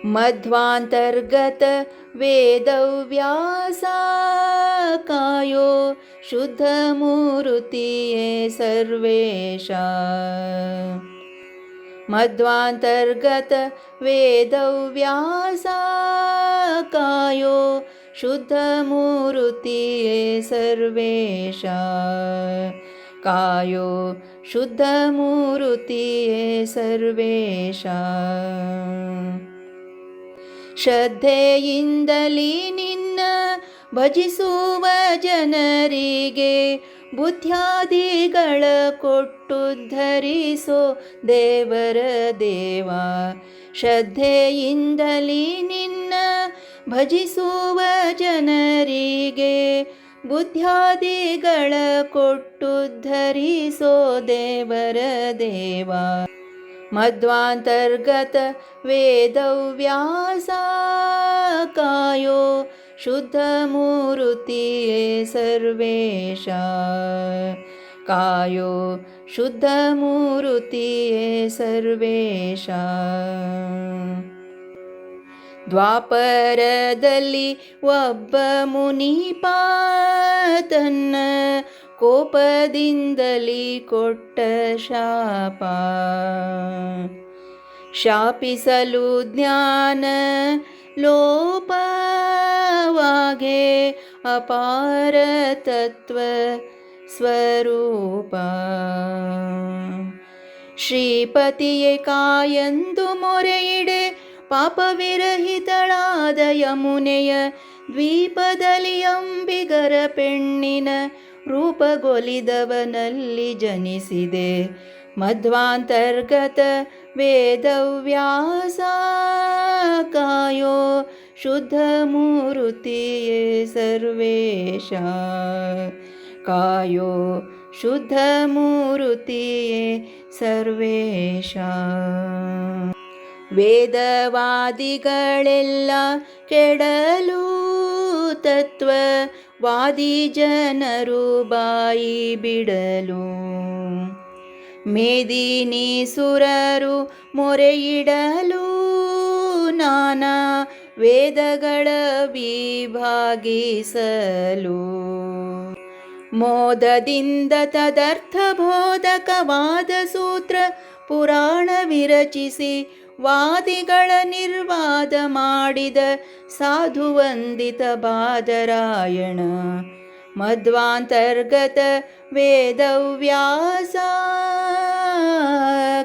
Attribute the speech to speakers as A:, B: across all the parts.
A: मध्वान्तर्गत वेदव्यासा कायो शुद्धमूर्तिये सर्वेशा मध्वान्तर्गत वेदव्यासा कायो शुद्धमूर्तिये सर्वेशा कायो शुद्धमूर्तिये सर्वेशा ಶ್ರದ್ಧೆಯಿಂದಲಿ ನಿನ್ನ ಭಜಿಸುವ ಜನರಿಗೆ ಬುದ್ಧ್ಯಾದಿಗಳ ಕೊಟ್ಟುದ್ಧರಿಸೋ ದೇವರ ದೇವ. ಶ್ರದ್ಧೆಯಿಂದಲಿ ನಿನ್ನ ಭಜಿಸುವ ಜನರಿಗೆ ಬುದ್ಧ್ಯಾದಿಗಳ ಕೊಟ್ಟುದ್ಧರಿಸೋ ದೇವರ ದೇವ. मध्वान्तर्गत वेदव्यासा कायो शुद्धमूर्तिये सर्वेशा कायो शुद्धमूर्तिये सर्वेशा. ದ್ವಾಪರದಲ್ಲಿ ಒಬ್ಬ ಮುನಿಪ ತನ್ನ ಕೋಪದಿಂದಲಿ ಕೊಟ್ಟ ಶಾಪ. ಶಾಪಿಸಲು ಜ್ಞಾನ ಲೋಪವಾಗೆ ಅಪಾರ ತತ್ವ ಸ್ವರೂಪ. ಶ್ರೀಪತಿಯೇ ಕಾಯಂದು ಮೊರೆಯಿಡೆ ಪಾಪವಿರಹಿತಳಾದ ಯಮುನೆಯ ದ್ವೀಪದಲ್ಲಿ ಅಂಬಿಗರ ಪೆಣ್ಣಿನ ರೂಪಗೊಲಿದವನಲ್ಲಿ ಜನಿಸಿದೆ. ಮಧ್ವಾಂತರ್ಗತ ವೇದವ್ಯಾಸ ಕಾಯೋ ಶುದ್ಧಮೂರ್ತಿಯೇ ಸರ್ವೇಶ ಕಾಯೋ ಶುದ್ಧಮೂರ್ತಿಯೇ ಸರ್ವೇಶ. ವೇದವಾದಿಗಳೆಲ್ಲ ಕೆಡಲು ತತ್ವವಾದಿ ಜನರು ಬಾಯಿ ಬಿಡಲು. ಮೇದಿನೀಸುರರು ಮೊರೆಯಿಡಲು ನಾನಾ ವೇದಗಳ ವಿಭಾಗಿಸಲು. ಮೋದದಿಂದ ತದರ್ಥ ಬೋಧಕವಾದ ಸೂತ್ರ ಪುರಾಣ ವಿರಚಿಸಿ ವಾದಿಗಳ ನಿರ್ವಾದ ಮಾಡಿದ ಸಾಧುವಂದಿತ ಬಾದರಾಯಣ. ಮಧ್ವಾಂತರ್ಗತ ವೇದವ್ಯಾಸ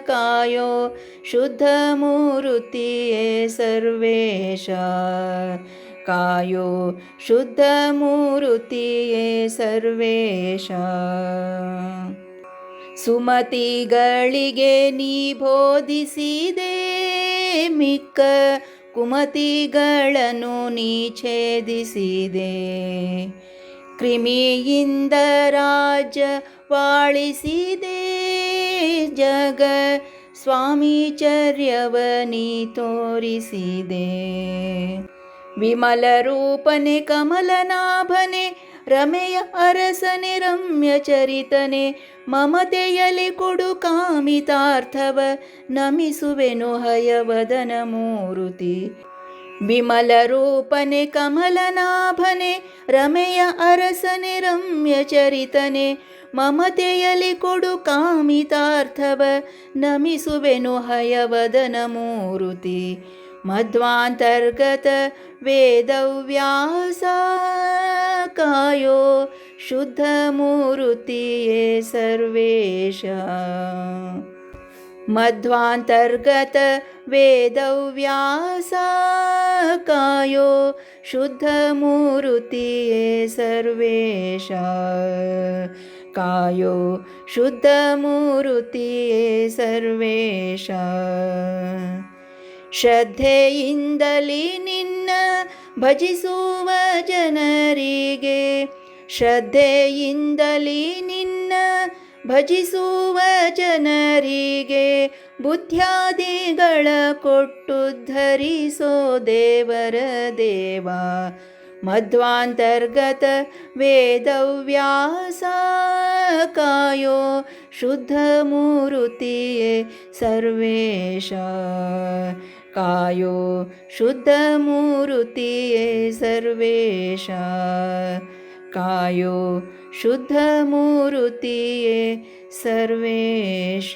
A: ಕಾಯೋ ಶುದ್ಧಮೂರ್ತಿಯೇ ಸರ್ವೇಶ ಕಾಯೋ ಶುದ್ಧಮೂರ್ತಿಯೇ ಸರ್ವೇಶ. ಸುಮತಿಗಳಿಗೆ ನೀ ಬೋಧಿಸಿದೆ ಮಿಕ್ಕ ಕುಮತಿಗಳನ್ನು ನೀ ಛೇದಿಸಿದೆ. ಕ್ರಿಮಿಯಿಂದ ರಾಜ್ಯವಾಳಿಸಿದೆ ಜಗ ಸ್ವಾಮಿಚರ್ಯವ ನೀ ತೋರಿಸಿದೆ. ವಿಮಲ ರೂಪನೆ ಕಮಲನಾಭನೆ ರಮೆಯ ಅರಸನೆ ರಮ್ಯ ಚರಿತನೆ ಮಮತೆಯಲಿ ಕೊಡು ಕಾಮಿತಾರ್ಥವ ನಮಿಸುವೆನು ಹಯವದನ ಮೂರುತಿ. ವಿಮಲ ರೂಪನೆ ಕಮಲನಾಭನೆ ರಮೆಯ ಅರಸನೆ ರಮ್ಯ ಚರಿತನೆ ಮಮತೆಯಲಿ ಕೊಡು ಕಾಮಿತಾರ್ಥವ ನಮಿಸುವೆನು ಹಯವದನ ಮೂರುತಿ. ಮಧ್ವಾಂತರ್ಗತ ವೇದವ್ಯಾಸ ಕಾಯೋ ಶುದ್ಧಮೂರ್ತಿಯೇ ಸರ್ವೇಶ ಮಧ್ವಾಂತರ್ಗತ ವೇದವ್ಯಾಸ ಕಾಯೋ ಶುದ್ಧಮೂರ್ತಿಯೇ ಸರ್ವೇಶ ಕಾಯೋ ಶುದ್ಧಮೂರ್ತಿಯೇ ಸರ್ವೇಶ. ಶ್ರದ್ಧೆಯಿಂದಲಿ ನಿನ್ನ ಭಜಿಸುವ ಜನರಿಗೆ ಶ್ರದ್ಧೆಯಿಂದಲಿ ನಿನ್ನ ಭಜಿಸುವ ಜನರಿಗೆ ಬುದ್ಧ್ಯಾದಿಗಳ ಕೊಟ್ಟುದ್ಧರಿಸೋ ದೇವರ ದೇವ. ಮಧ್ವಾಂತರ್ಗತ ವೇದವ್ಯಾಸ ಕಾಯೋ ಶುದ್ಧಮೂರ್ತಿಯೇ ಸರ್ವೇಶ ಕಾಯೋ ಶುದ್ಧ ಮೂರುತಿಯೇ ಸರ್ವೇಶ ಕಾಯೋ ಶುದ್ಧ ಮೂರುತಿಯೇ ಸರ್ವೇಶ